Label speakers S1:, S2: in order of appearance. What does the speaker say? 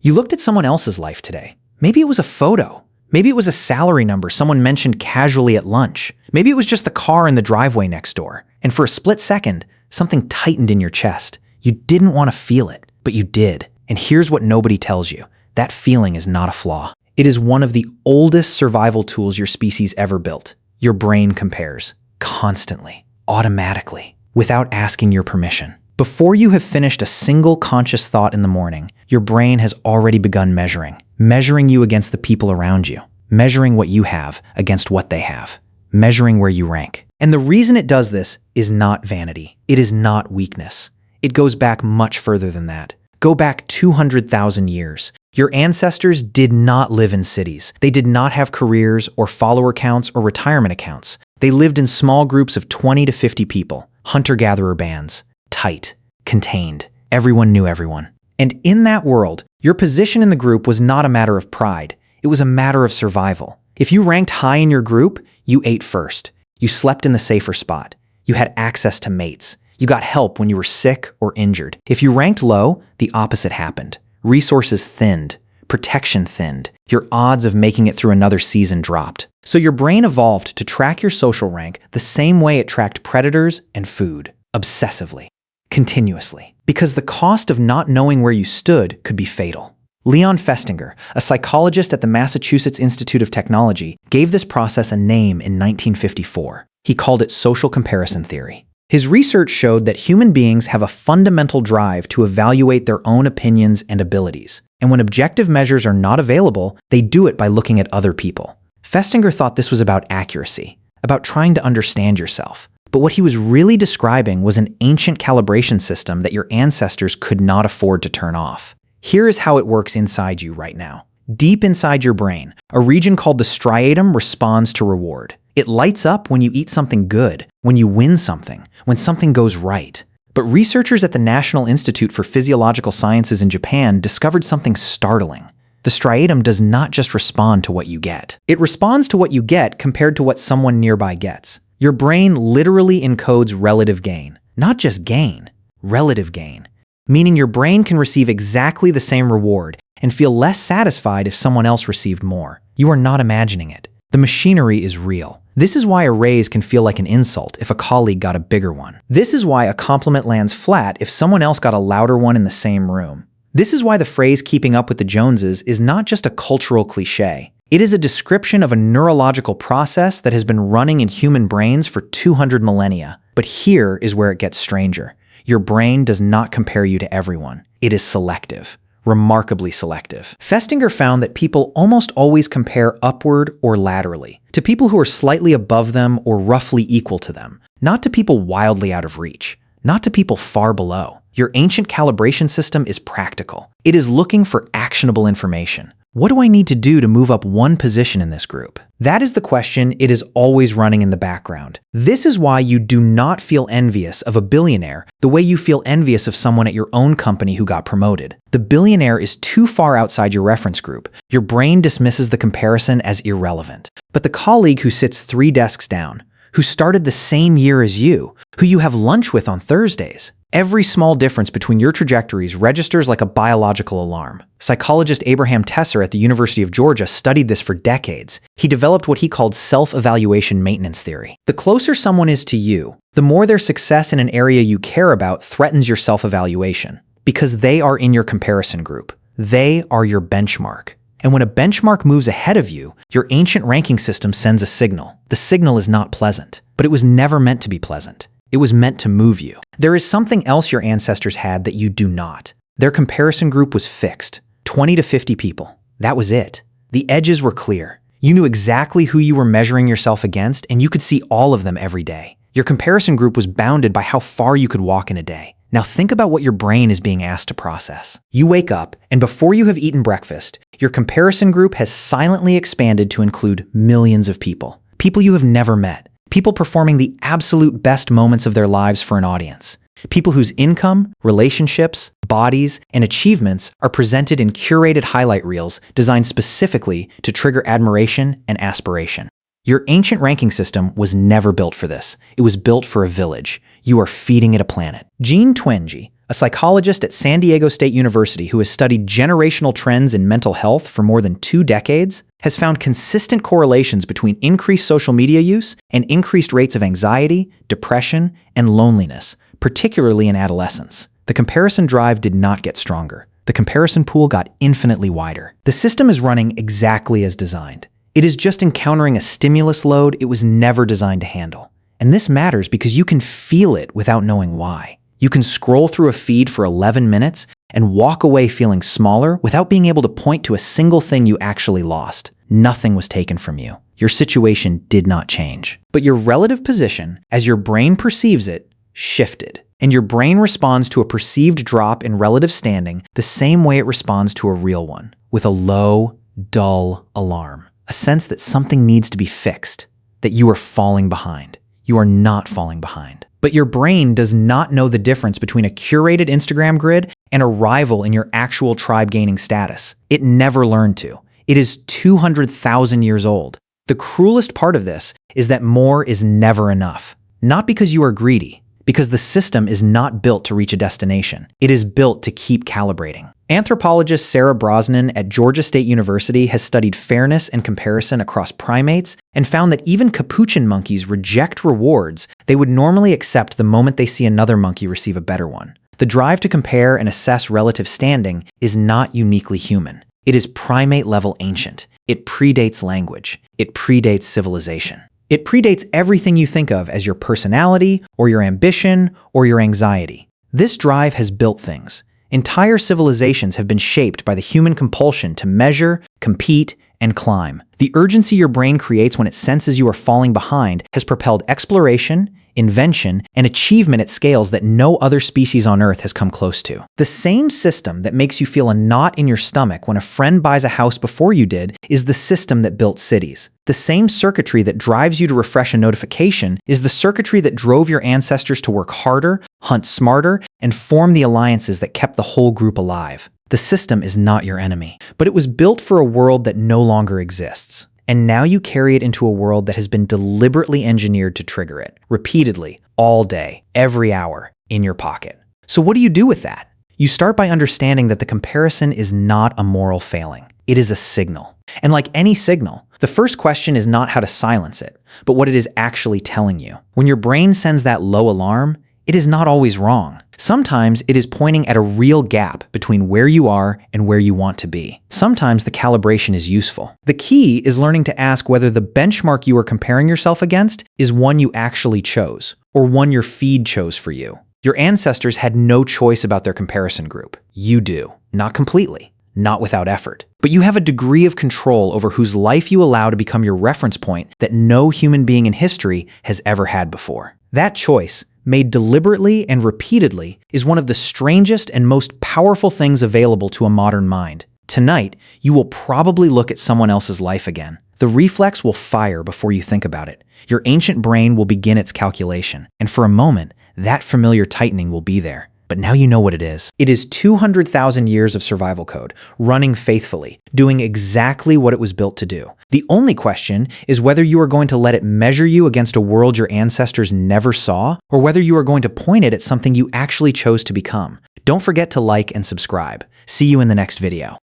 S1: You looked at someone else's life today. Maybe it was a photo. Maybe it was a salary number someone mentioned casually at lunch. Maybe it was just the car in the driveway next door. And for a split second, something tightened in your chest. You didn't want to feel it, but you did. And here's what nobody tells you. That feeling is not a flaw. It is one of the oldest survival tools your species ever built. Your brain compares. Constantly. Automatically. Without asking your permission. Before you have finished a single conscious thought in the morning, your brain has already begun measuring you against the people around you, measuring what you have against what they have, measuring where you rank. And the reason it does this is not vanity. It is not weakness. It goes back much further than that. Go back 200,000 years. Your ancestors did not live in cities. They did not have careers or follower counts or retirement accounts. They lived in small groups of 20 to 50 people, hunter-gatherer bands. Tight, contained. Everyone knew everyone. And in that world, your position in the group was not a matter of pride. It was a matter of survival. If you ranked high in your group, you ate first. You slept in the safer spot. You had access to mates. You got help when you were sick or injured. If you ranked low, the opposite happened. Resources thinned. Protection thinned. Your odds of making it through another season dropped. So your brain evolved to track your social rank the same way it tracked predators and food. Obsessively. Continuously. Because the cost of not knowing where you stood could be fatal. Leon Festinger, a psychologist at the Massachusetts Institute of Technology, gave this process a name in 1954. He called it social comparison theory. His research showed that human beings have a fundamental drive to evaluate their own opinions and abilities. And when objective measures are not available, they do it by looking at other people. Festinger thought this was about accuracy, about trying to understand yourself. But what he was really describing was an ancient calibration system that your ancestors could not afford to turn off. Here is how it works inside you right now. Deep inside your brain, a region called the striatum responds to reward. It lights up when you eat something good, when you win something, when something goes right. But researchers at the National Institute for Physiological Sciences in Japan discovered something startling. The striatum does not just respond to what you get. It responds to what you get compared to what someone nearby gets. Your brain literally encodes relative gain. Not just gain, relative gain. Meaning your brain can receive exactly the same reward and feel less satisfied if someone else received more. You are not imagining it. The machinery is real. This is why a raise can feel like an insult if a colleague got a bigger one. This is why a compliment lands flat if someone else got a louder one in the same room. This is why the phrase keeping up with the Joneses is not just a cultural cliche. It is a description of a neurological process that has been running in human brains for 200 millennia. But here is where it gets stranger. Your brain does not compare you to everyone. It is selective. Remarkably selective. Festinger found that people almost always compare upward or laterally, to people who are slightly above them or roughly equal to them, not to people wildly out of reach, not to people far below. Your ancient calibration system is practical. It is looking for actionable information. What do I need to do to move up one position in this group? That is the question it is always running in the background. This is why you do not feel envious of a billionaire the way you feel envious of someone at your own company who got promoted. The billionaire is too far outside your reference group. Your brain dismisses the comparison as irrelevant. But the colleague who sits 3 desks down, who started the same year as you, who you have lunch with on Thursdays, every small difference between your trajectories registers like a biological alarm. Psychologist Abraham Tesser at the University of Georgia studied this for decades. He developed what he called self-evaluation maintenance theory. The closer someone is to you, the more their success in an area you care about threatens your self-evaluation, because they are in your comparison group. They are your benchmark. And when a benchmark moves ahead of you, your ancient ranking system sends a signal. The signal is not pleasant, but it was never meant to be pleasant. It was meant to move you. There is something else your ancestors had that you do not. Their comparison group was fixed. 20 to 50 people. That was it. The edges were clear. You knew exactly who you were measuring yourself against, and you could see all of them every day. Your comparison group was bounded by how far you could walk in a day. Now think about what your brain is being asked to process. You wake up, and before you have eaten breakfast, your comparison group has silently expanded to include millions of people. People you have never met. People performing the absolute best moments of their lives for an audience. People whose income, relationships, bodies, and achievements are presented in curated highlight reels designed specifically to trigger admiration and aspiration. Your ancient ranking system was never built for this. It was built for a village. You are feeding it a planet. Jean Twenge, a psychologist at San Diego State University who has studied generational trends in mental health for more than 2 decades, has found consistent correlations between increased social media use and increased rates of anxiety, depression, and loneliness, particularly in adolescence. The comparison drive did not get stronger. The comparison pool got infinitely wider. The system is running exactly as designed. It is just encountering a stimulus load it was never designed to handle. And this matters because you can feel it without knowing why. You can scroll through a feed for 11 minutes and walk away feeling smaller without being able to point to a single thing you actually lost. Nothing was taken from you. Your situation did not change. But your relative position, as your brain perceives it, shifted. And your brain responds to a perceived drop in relative standing the same way it responds to a real one, with a low, dull alarm. A sense that something needs to be fixed, that you are falling behind. You are not falling behind. But your brain does not know the difference between a curated Instagram grid and a rival in your actual tribe gaining status. It never learned to. It is 200,000 years old. The cruelest part of this is that more is never enough. Not because you are greedy, because the system is not built to reach a destination. It is built to keep calibrating. Anthropologist Sarah Brosnan at Georgia State University has studied fairness and comparison across primates and found that even capuchin monkeys reject rewards they would normally accept the moment they see another monkey receive a better one. The drive to compare and assess relative standing is not uniquely human. It is primate-level ancient. It predates language. It predates civilization. It predates everything you think of as your personality or your ambition or your anxiety. This drive has built things. Entire civilizations have been shaped by the human compulsion to measure, compete, and climb. The urgency your brain creates when it senses you are falling behind has propelled exploration, invention, and achievement at scales that no other species on Earth has come close to. The same system that makes you feel a knot in your stomach when a friend buys a house before you did is the system that built cities. The same circuitry that drives you to refresh a notification is the circuitry that drove your ancestors to work harder, hunt smarter, and form the alliances that kept the whole group alive. The system is not your enemy, but it was built for a world that no longer exists. And now you carry it into a world that has been deliberately engineered to trigger it, repeatedly, all day, every hour, in your pocket. So what do you do with that? You start by understanding that the comparison is not a moral failing. It is a signal. And like any signal, the first question is not how to silence it, but what it is actually telling you. When your brain sends that low alarm, it is not always wrong. Sometimes it is pointing at a real gap between where you are and where you want to be. Sometimes the calibration is useful. The key is learning to ask whether the benchmark you are comparing yourself against is one you actually chose, or one your feed chose for you. Your ancestors had no choice about their comparison group. You do. Not completely. Not without effort. But you have a degree of control over whose life you allow to become your reference point that no human being in history has ever had before. That choice, made deliberately and repeatedly, is one of the strangest and most powerful things available to a modern mind. Tonight, you will probably look at someone else's life again. The reflex will fire before you think about it. Your ancient brain will begin its calculation, and for a moment, that familiar tightening will be there. But now you know what it is. It is 200,000 years of survival code, running faithfully, doing exactly what it was built to do. The only question is whether you are going to let it measure you against a world your ancestors never saw, or whether you are going to point it at something you actually chose to become. Don't forget to like and subscribe. See you in the next video.